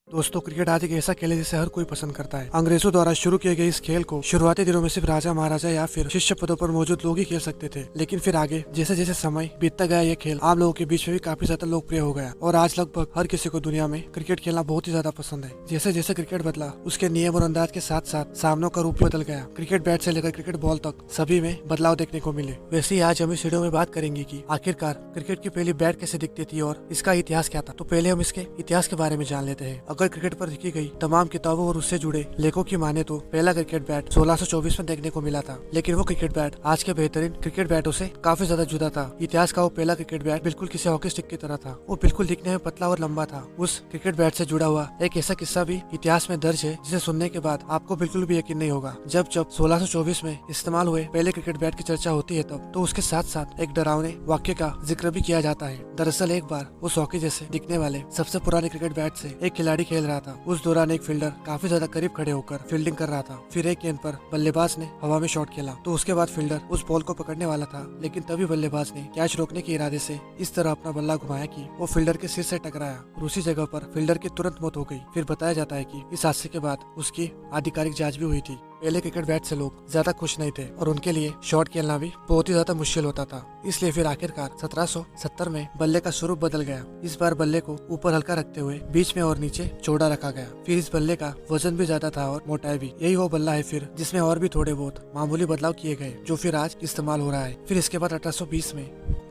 दोस्तों, क्रिकेट आज एक ऐसा खेल है जिसे हर कोई पसंद करता है। अंग्रेजों द्वारा शुरू किए गए इस खेल को शुरुआती दिनों में सिर्फ राजा महाराजा या फिर शिष्य पदों पर मौजूद लोग ही खेल सकते थे, लेकिन फिर आगे जैसे जैसे समय बीतता गया ये खेल आम लोगों के बीच में भी काफी ज्यादा लोकप्रिय हो गया और आज लगभग हर किसी को दुनिया में क्रिकेट खेलना बहुत ही ज्यादा पसंद है। जैसे जैसे क्रिकेट बदला, उसके नियम और अंदाज के साथ साथ सामनों का रूप बदल गया। क्रिकेट बैट से लेकर क्रिकेट बॉल तक सभी में बदलाव देखने को मिले। वैसे ही आज हम इस वीडियो में बात करेंगे कि आखिरकार क्रिकेट की पहली बैट कैसे दिखती थी और इसका इतिहास क्या था। तो पहले हम इसके इतिहास के बारे में जान लेते हैं। अगर क्रिकेट पर लिखी गई तमाम किताबों और उससे जुड़े लेखों की माने तो पहला क्रिकेट बैट 1624 में देखने को मिला था, लेकिन वो क्रिकेट बैट आज के बेहतरीन क्रिकेट बैटों से काफी ज्यादा जुदा था। इतिहास का वो पहला क्रिकेट बैट बिल्कुल किसी हॉकी स्टिक की तरह था। वो बिल्कुल दिखने में पतला और लंबा था। उस क्रिकेट बैट से जुड़ा हुआ एक ऐसा किस्सा भी इतिहास में दर्ज है जिसे सुनने के बाद आपको बिल्कुल भी यकीन नहीं होगा। जब 1624 में इस्तेमाल हुए पहले क्रिकेट बैट की चर्चा होती है तब तो उसके साथ साथ एक डरावने वाक्य का जिक्र भी किया जाता है। दरअसल एक बार उस हॉकी जैसे दिखने वाले सबसे पुराने क्रिकेट बैट से एक खिलाड़ी खेल रहा था। उस दौरान एक फील्डर काफी ज्यादा करीब खड़े होकर फील्डिंग कर रहा था। फिर एक गेंद पर बल्लेबाज ने हवा में शॉट खेला तो उसके बाद फील्डर उस बॉल को पकड़ने वाला था, लेकिन तभी बल्लेबाज ने कैच रोकने के इरादे से इस तरह अपना बल्ला घुमाया कि वो फील्डर के सिर से टकराया और उसी जगह पर फील्डर की तुरंत मौत हो गई। फिर बताया जाता है कि इस हादसे के बाद उसकी आधिकारिक जांच भी हुई थी। पहले क्रिकेट बैट से लोग ज्यादा खुश नहीं थे और उनके लिए शॉट खेलना भी बहुत ही ज्यादा मुश्किल होता था। इसलिए फिर आखिरकार 1770 में बल्ले का स्वरूप बदल गया। इस बार बल्ले को ऊपर हल्का रखते हुए बीच में और नीचे चौड़ा रखा गया। फिर इस बल्ले का वजन भी ज्यादा था और मोटाई भी। यही वो बल्ला है फिर जिसमें और भी थोड़े बहुत मामूली बदलाव किए गए जो फिर आज इस्तेमाल हो रहा है। फिर इसके बाद 1820 में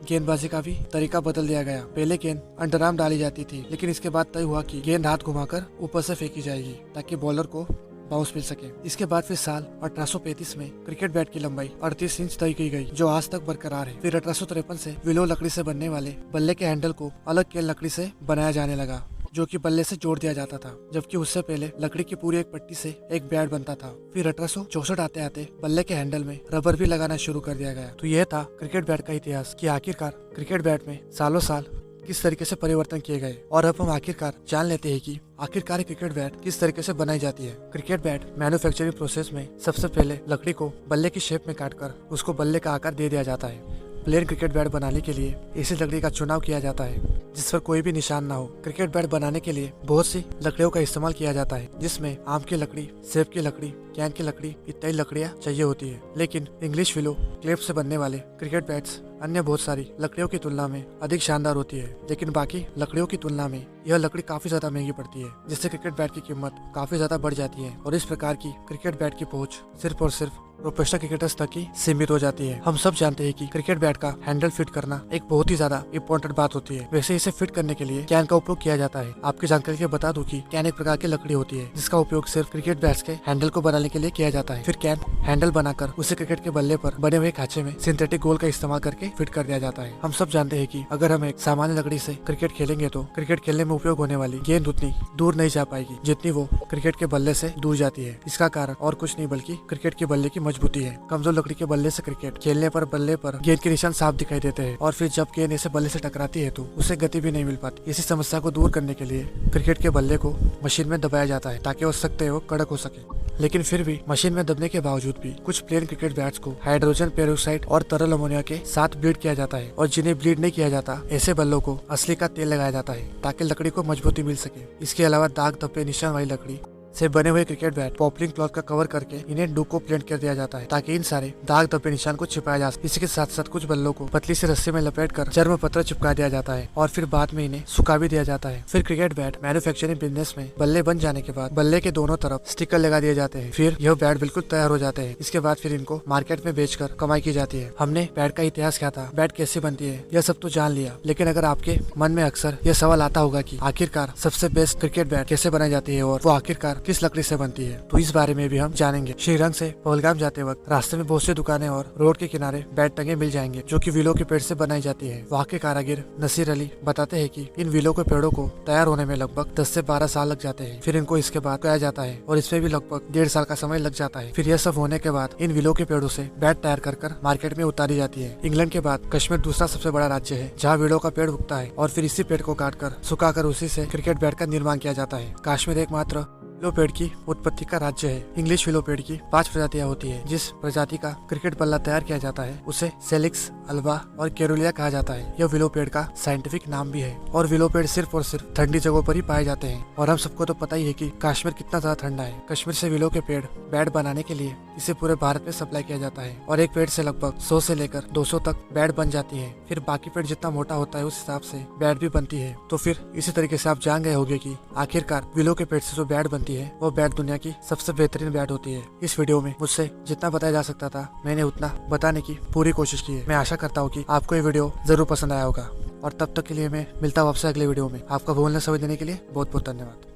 गेंदबाजी का भी तरीका बदल दिया गया। पहले गेंद अंडरआर्म डाली जाती थी, लेकिन इसके बाद तय हुआ कि गेंद हाथ घुमाकर ऊपर से फेंकी जाएगी ताकि बॉलर को बाउंस मिल सके। इसके बाद फिर साल 1835 में क्रिकेट बैट की लंबाई 38 इंच तय की गई जो आज तक बरकरार है। फिर 1853 से विलो लकड़ी से बनने वाले बल्ले के हैंडल को अलग के लकड़ी से बनाया जाने लगा जो कि बल्ले से जोड़ दिया जाता था, जबकि उससे पहले लकड़ी की पूरी एक पट्टी से एक बैट बनता था। फिर 1864 आते आते बल्ले के हैंडल में रबर भी लगाना शुरू कर दिया गया। तो यह था क्रिकेट बैट का इतिहास कि आखिरकार क्रिकेट बैट में सालों साल किस तरीके से परिवर्तन किए गए। और अब हम आखिरकार जान लेते हैं कि आखिरकार क्रिकेट बैट किस तरीके से बनाई जाती है। क्रिकेट बैट मैन्युफैक्चरिंग प्रोसेस में सबसे पहले लकड़ी को बल्ले की शेप में काटकर उसको बल्ले का आकार दे दिया जाता है। प्लेन क्रिकेट बैट बनाने के लिए ऐसी लकड़ी का चुनाव किया जाता है जिस पर कोई भी निशान ना हो। क्रिकेट बैट बनाने के लिए बहुत सी लकड़ियों का इस्तेमाल किया जाता है, जिसमें आम की लकड़ी, सेब की लकड़ी, कैन की लकड़ी इत्यादि लकड़ियां चाहिए होती है। लेकिन इंग्लिश विलो क्लेप से बनने वाले क्रिकेट बैट्स अन्य बहुत सारी लकड़ियों की तुलना में अधिक शानदार होती है, लेकिन बाकी लकड़ियों की तुलना में यह लकड़ी काफी ज्यादा महंगी पड़ती है, जिससे क्रिकेट बैट की कीमत काफी ज्यादा बढ़ जाती है और इस प्रकार की क्रिकेट बैट की पहुंच सिर्फ और सिर्फ प्रोफेशनल क्रिकेटर्स तक ही सीमित हो जाती है। हम सब जानते हैं कि क्रिकेट बैट का हैंडल फिट करना एक बहुत ही ज्यादा इम्पोर्टेंट बात होती है। वैसे इसे फिट करने के लिए कैन का उपयोग किया जाता है। आपकी जानकारी के बता दूं कि कैन एक प्रकार की लकड़ी होती है जिसका उपयोग सिर्फ क्रिकेट बैट्स के हैंडल को बनाने के लिए किया जाता है। फिर कैन हैंडल बनाकर उसे क्रिकेट के बल्ले पर बने हुए खांचे में सिंथेटिक गोल का इस्तेमाल करके फिट कर दिया जाता है। हम सब जानते हैं कि अगर हम एक सामान्य लकड़ी से क्रिकेट खेलेंगे तो क्रिकेट खेलने में उपयोग होने वाली गेंद उतनी दूर नहीं जा पाएगी जितनी वो क्रिकेट के बल्ले से दूर जाती है। इसका कारण और कुछ नहीं बल्कि क्रिकेट के बल्ले की मजबूती है। कमजोर लकड़ी के बल्ले से क्रिकेट खेलने पर बल्ले पर गेंद के निशान साफ दिखाई देते हैं और फिर जब गेंद ऐसे बल्ले से टकराती है तो उसे गति भी नहीं मिल पाती। इसी समस्या को दूर करने के लिए क्रिकेट के बल्ले को मशीन में दबाया जाता है ताकि वो सख्त एवं कड़क हो सके। लेकिन फिर भी मशीन में दबने के बावजूद भी कुछ प्लेन क्रिकेट बैट्स को हाइड्रोजन पेरोक्साइड और तरल अमोनिया के साथ ब्लीड किया जाता है, और जिन्हें ब्लीड नहीं किया जाता ऐसे बल्लों को असली का तेल लगाया जाता है ताकि लकड़ी को मजबूती मिल सके। इसके अलावा दाग धब्बे निशान वाली लकड़ी से बने हुए क्रिकेट बैट पॉपलिंग क्लॉथ का कवर करके इन्हें डुको प्लेट कर दिया जाता है ताकि इन सारे दाग धब्बे निशान को छिपाया जा सके। इसी के साथ साथ कुछ बल्लों को पतली सी रस्सी में लपेट कर चर्म पत्र चिपका दिया जाता है और फिर बाद में इन्हें सुखा भी दिया जाता है। फिर क्रिकेट बैट मैन्युफैक्चरिंग बिजनेस में बल्ले बन जाने के बाद बल्ले के दोनों तरफ स्टिकर लगा दिए जाते हैं। फिर यह बैट बिल्कुल तैयार हो जाते हैं। इसके बाद फिर इनको मार्केट में बेचकर कमाई की जाती है। हमने बैट का इतिहास क्या था, बैट कैसे बनती है, यह सब तो जान लिया, लेकिन अगर आपके मन में अक्सर यह सवाल आता होगा कि आखिरकार सबसे बेस्ट क्रिकेट बैट कैसे बनाई जाती है और वो आखिरकार किस लकड़ी से बनती है, तो इस बारे में भी हम जानेंगे। श्रीरंग से पहलगाम जाते वक्त रास्ते में बहुत सी दुकानें और रोड के किनारे बैट टंगे मिल जाएंगे जो कि विलो के पेड़ से बनाई जाती है। वहाँ के कारीगर नसीर अली बताते हैं कि इन विलो के पेड़ों को तैयार होने में लगभग 10 से 12 साल लग जाते हैं। फिर इनको इसके बाद उगाया जाता है और इसमें भी लगभग 1.5 साल का समय लग जाता है। फिर यह सब होने के बाद इन विलो के पेड़ों से बैट तैयार कर मार्केट में उतारी जाती है। इंग्लैंड के बाद कश्मीर दूसरा सबसे बड़ा राज्य है जहाँ विलो का पेड़ उगता है और फिर इसी पेड़ को काटकर सुखाकर उसी से क्रिकेट बैट का निर्माण किया जाता है। कश्मीर एकमात्र विलो पेड़ की उत्पत्ति का राज्य है। इंग्लिश विलो पेड़ की 5 प्रजातियां होती है। जिस प्रजाति का क्रिकेट बल्ला तैयार किया जाता है उसे सेलिक्स, अल्बा और केरोलिया कहा जाता है। यह विलो पेड़ का साइंटिफिक नाम भी है। और विलो पेड़ सिर्फ और सिर्फ ठंडी जगहों पर ही पाए जाते हैं। और हम सबको तो पता ही है कि कश्मीर कितना ज्यादा ठंडा है। कश्मीर से विलो के पेड़ बैट बनाने के लिए इसे पूरे भारत में सप्लाई किया जाता है। और एक पेड़ से लगभग 100 से लेकर 200 तक बैट बन जाती है। फिर बाकी पेड़ जितना मोटा होता है उस हिसाब से बैट भी बनती है। तो फिर इसी तरीके से आप जान गए होंगे कि आखिरकार विलो के पेड़ से जो बैट बनती है वो बैट दुनिया की सबसे बेहतरीन बैट होती है। इस वीडियो में मुझसे जितना बताया जा सकता था मैंने उतना बताने की पूरी कोशिश की है। मैं आशा करता हूँ कि आपको ये वीडियो जरूर पसंद आया होगा। और तब तक के लिए मैं मिलता हूँ आपसे अगले वीडियो में। आपका बोलना समय देने के लिए बहुत बहुत धन्यवाद।